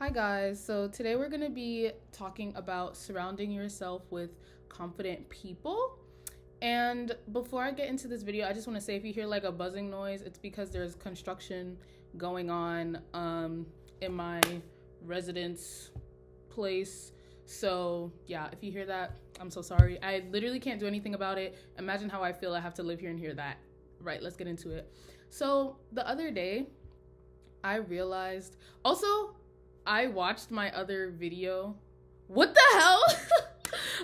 Hi, guys. So, today we're going to be talking about surrounding yourself with confident people. And before I get into this video, I just want to say if you hear like a buzzing noise, it's because there's construction going on in my residence place. So, yeah, if you hear that, I'm so sorry. I literally can't do anything about it. Imagine how I feel. I have to live here and hear that. Right, let's get into it. So, the other day, I realized also I watched my other video. What the hell?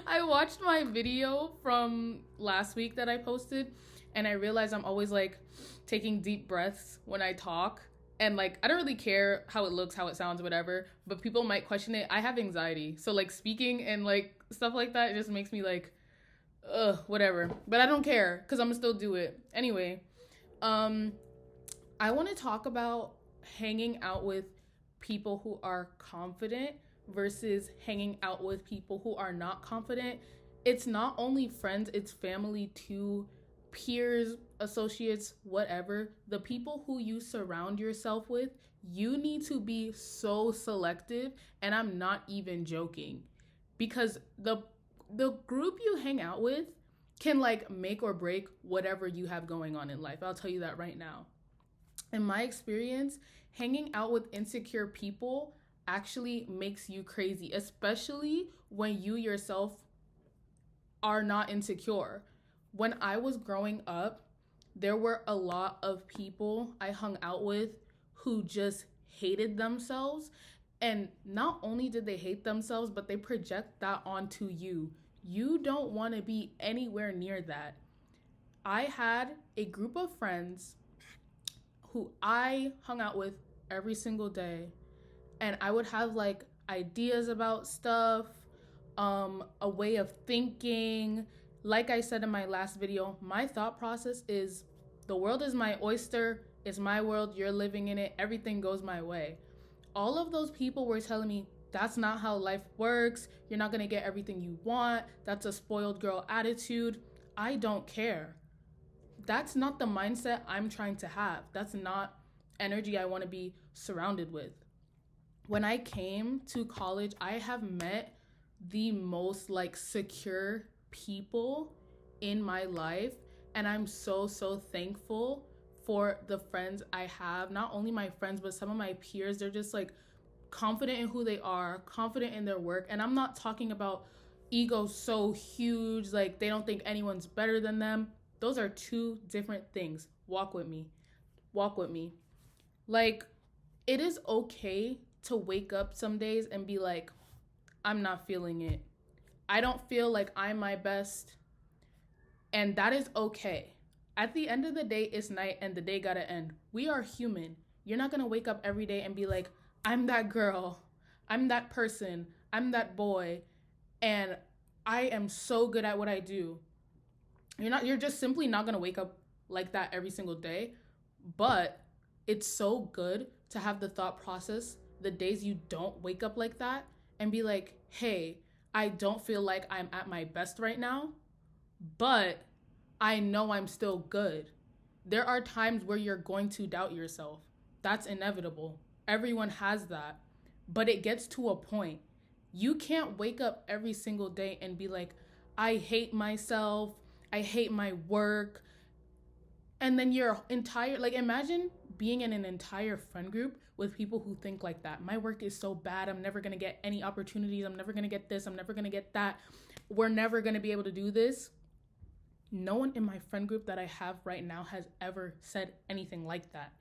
I watched my video from last week that I posted, and I realized I'm always like taking deep breaths when I talk. And like, I don't really care how it looks, how it sounds, whatever, but people might question it. I have anxiety. So like speaking and like stuff like that, it just makes me like, whatever. But I don't care because I'm gonna still do it. Anyway, um, I want to talk about hanging out with people who are confident versus hanging out with people who are not confident. It's not only friends, it's family too, peers, associates, whatever. The people who you surround yourself with, you need to be so selective, and I'm not even joking. Because the group you hang out with can like make or break whatever you have going on in life. I'll tell you that right now. In my experience, hanging out with insecure people actually makes you crazy, especially when you yourself are not insecure. When I was growing up, there were a lot of people I hung out with who just hated themselves. And not only did they hate themselves, but they project that onto you. You don't want to be anywhere near that. I had a group of friends who I hung out with every single day, and I would have like ideas about stuff, a way of thinking. Like I said in my last video, my thought process is the world is my oyster, it's my world, you're living in it, everything goes my way. All of those people were telling me that's not how life works, you're not gonna get everything you want, that's a spoiled girl attitude. I don't care. That's not the mindset I'm trying to have. That's not energy I want to be surrounded with. When I came to college, I have met the most like secure people in my life, and I'm so thankful for the friends I have. Not only my friends, but some of my peers. They're just like confident in who they are, confident in their work, and I'm not talking about ego so huge like they don't think anyone's better than them. Those are two different things. Walk with me. Walk with me. Like, it is okay to wake up some days and be like, I'm not feeling it. I don't feel like I'm my best. And that is okay. At the end of the day, it's night and the day gotta end. We are human. You're not gonna wake up every day and be like, I'm that girl. I'm that person. I'm that boy. And I am so good at what I do. You're just simply not going to wake up like that every single day. But it's so good to have the thought process the days you don't wake up like that and be like, hey, I don't feel like I'm at my best right now, but I know I'm still good. There are times where you're going to doubt yourself. That's inevitable. Everyone has that. But it gets to a point. You can't wake up every single day and be like, I hate myself. I hate my work. And then your entire, like, imagine being in an entire friend group with people who think like that. My work is so bad. I'm never going to get any opportunities. I'm never going to get this. I'm never going to get that. We're never going to be able to do this. No one in my friend group that I have right now has ever said anything like that.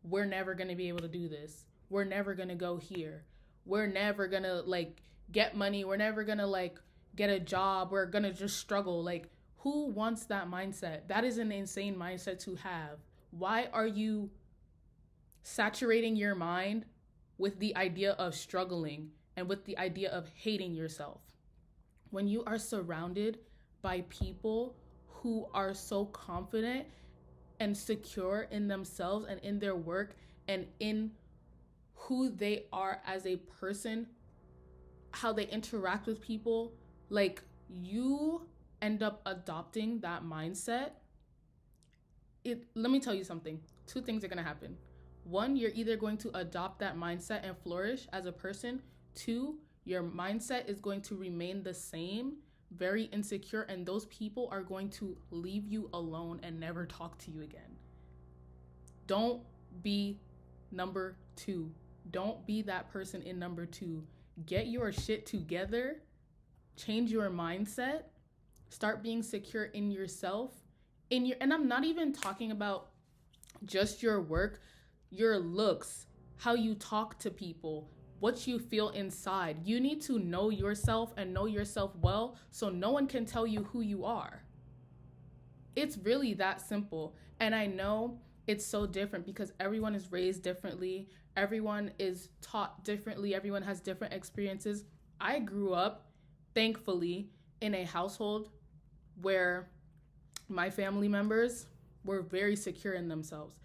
We're never going to be able to do this. We're never going to go here. We're never going to like get money. We're never going to like get a job. We're going to just struggle. Like, who wants that mindset? That is an insane mindset to have. Why are you saturating your mind with the idea of struggling and with the idea of hating yourself? When you are surrounded by people who are so confident and secure in themselves and in their work and in who they are as a person, how they interact with people, like, you end up adopting that mindset. Let me tell you something. Two things are going to happen. one, you're either going to adopt that mindset and flourish as a person. Two, your mindset is going to remain the same, very insecure, and those people are going to leave you alone and never talk to you again. Don't be number two. Don't be that person in number two. Get your shit together. Change your mindset. Start being secure in yourself. And I'm not even talking about just your work, your looks, how you talk to people, what you feel inside. You need to know yourself and know yourself well so no one can tell you who you are. It's really that simple. And I know it's so different because everyone is raised differently. Everyone is taught differently. Everyone has different experiences. I grew up, thankfully, in a household where my family members were very secure in themselves.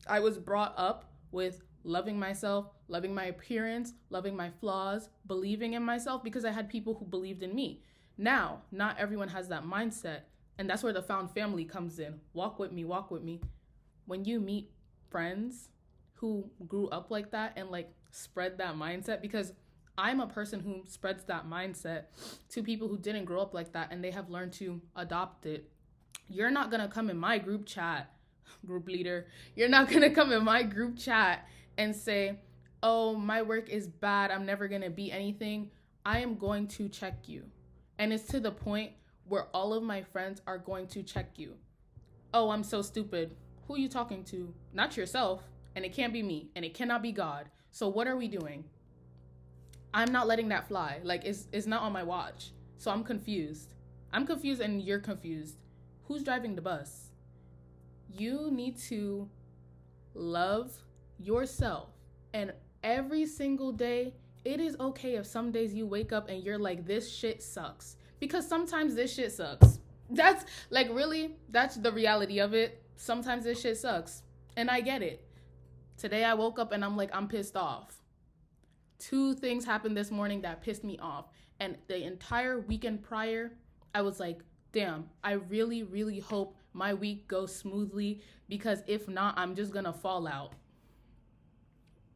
I was brought up with loving myself, loving my appearance, loving my flaws, believing in myself because I had people who believed in me. Now, not everyone has that mindset. And that's where the found family comes in. Walk with me, walk with me. When you meet friends who grew up like that and like spread that mindset, because I'm a person who spreads that mindset to people who didn't grow up like that and they have learned to adopt it. You're not going to come in my group chat, group leader, you're not going to come in my group chat and say, oh, my work is bad, I'm never going to be anything. I am going to check you. And it's to the point where all of my friends are going to check you. Oh, I'm so stupid. Who are you talking to? Not yourself. And it can't be me. And it cannot be God. So what are we doing? I'm not letting that fly. Like, it's not on my watch. So I'm confused. I'm confused and you're confused. Who's driving the bus? You need to love yourself. And every single day, it is okay if some days you wake up and you're like, this shit sucks. Because sometimes this shit sucks. That's like, really, that's the reality of it. Sometimes this shit sucks. And I get it. Today I woke up and I'm like, I'm pissed off. 2 things happened this morning that pissed me off. And the entire weekend prior, I was like, damn, I really, really hope my week goes smoothly because if not, I'm just gonna fall out.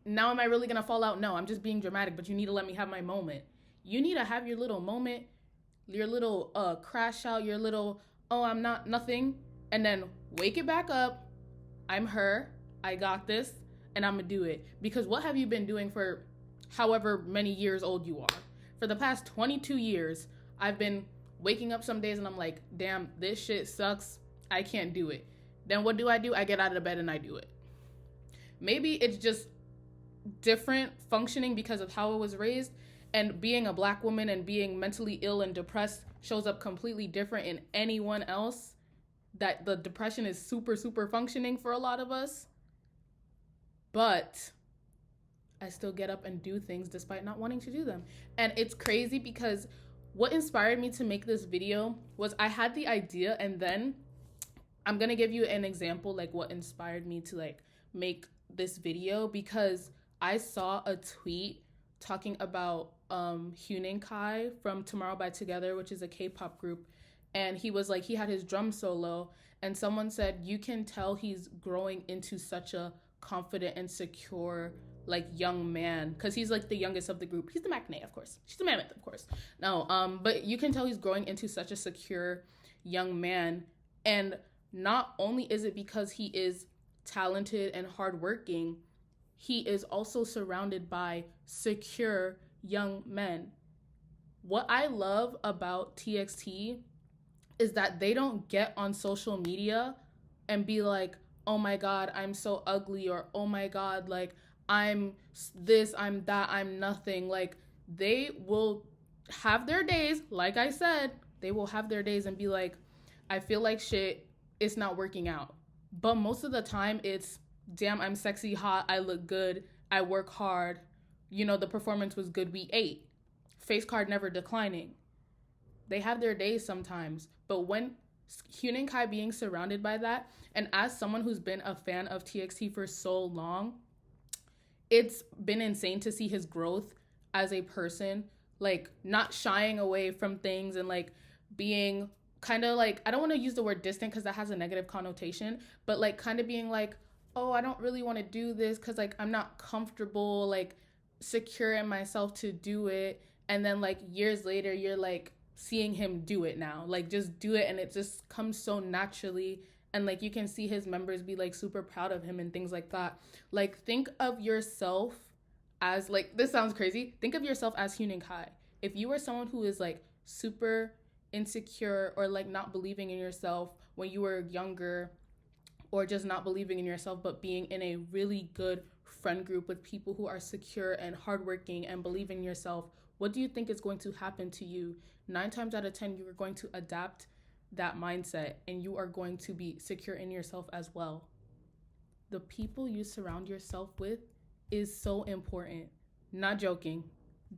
Now, am I really gonna fall out? No, I'm just being dramatic, but you need to let me have my moment. You need to have your little moment, your little crash out, your little, oh, I'm not nothing, and then wake it back up. I'm her, I got this, and I'm gonna do it. Because what have you been doing for however many years old you are? For the past 22 years, I've been waking up some days and I'm like, damn, this shit sucks, I can't do it. Then what do? I get out of the bed and I do it. Maybe it's just different functioning because of how I was raised, and being a Black woman and being mentally ill and depressed shows up completely different in anyone else, that the depression is super, super functioning for a lot of us. But I still get up and do things despite not wanting to do them. And it's crazy because what inspired me to make this video was I had the idea, and then I'm gonna give you an example, like what inspired me to like make this video, because I saw a tweet talking about Huening Kai from Tomorrow by Together, which is a K-pop group, and he was like, he had his drum solo, and someone said, you can tell he's growing into such a confident and secure like young man, because he's like the youngest of the group. He's the Matinee, of course. She's the Mammoth, of course. No, but you can tell he's growing into such a secure young man. And not only is it because he is talented and hardworking, he is also surrounded by secure young men. What I love about TXT is that they don't get on social media and be like, oh my God, I'm so ugly, or oh my God, like, I'm this, I'm that, I'm nothing. Like, they will have their days, like I said, they will have their days and be like, I feel like shit, it's not working out. But most of the time it's, damn, I'm sexy, hot, I look good, I work hard, you know, the performance was good, we ate. Face card never declining. They have their days sometimes. But when Huening Kai being surrounded by that, and as someone who's been a fan of TXT for so long, it's been insane to see his growth as a person, like not shying away from things and like being kind of like, I don't want to use the word distant because that has a negative connotation, but like kind of being like, oh, I don't really want to do this because like I'm not comfortable, like secure in myself to do it. And then like years later, you're like seeing him do it now, like just do it, and it just comes so naturally. And like you can see his members be like super proud of him and things like that. Like think of yourself as like, this sounds crazy. Think of yourself as Huening Kai. If you were someone who is like super insecure or like not believing in yourself when you were younger, or just not believing in yourself, but being in a really good friend group with people who are secure and hardworking and believe in yourself, what do you think is going to happen to you? 9 times out of 10, you are going to adapt that mindset and you are going to be secure in yourself as well. The people you surround yourself with is so important. Not joking.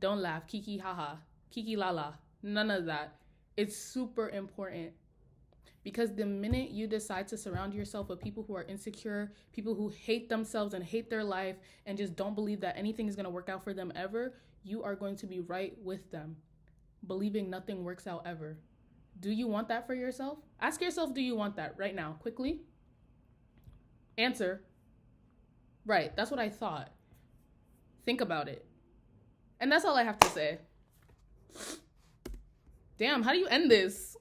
Don't laugh. Kiki haha. Kiki lala. None of that. It's super important. Because the minute you decide to surround yourself with people who are insecure, people who hate themselves and hate their life and just don't believe that anything is going to work out for them ever, you are going to be right with them, believing nothing works out ever. Do you want that for yourself? Ask yourself, do you want that right now? Quickly. Answer. Right, that's what I thought. Think about it. And that's all I have to say. Damn, how do you end this?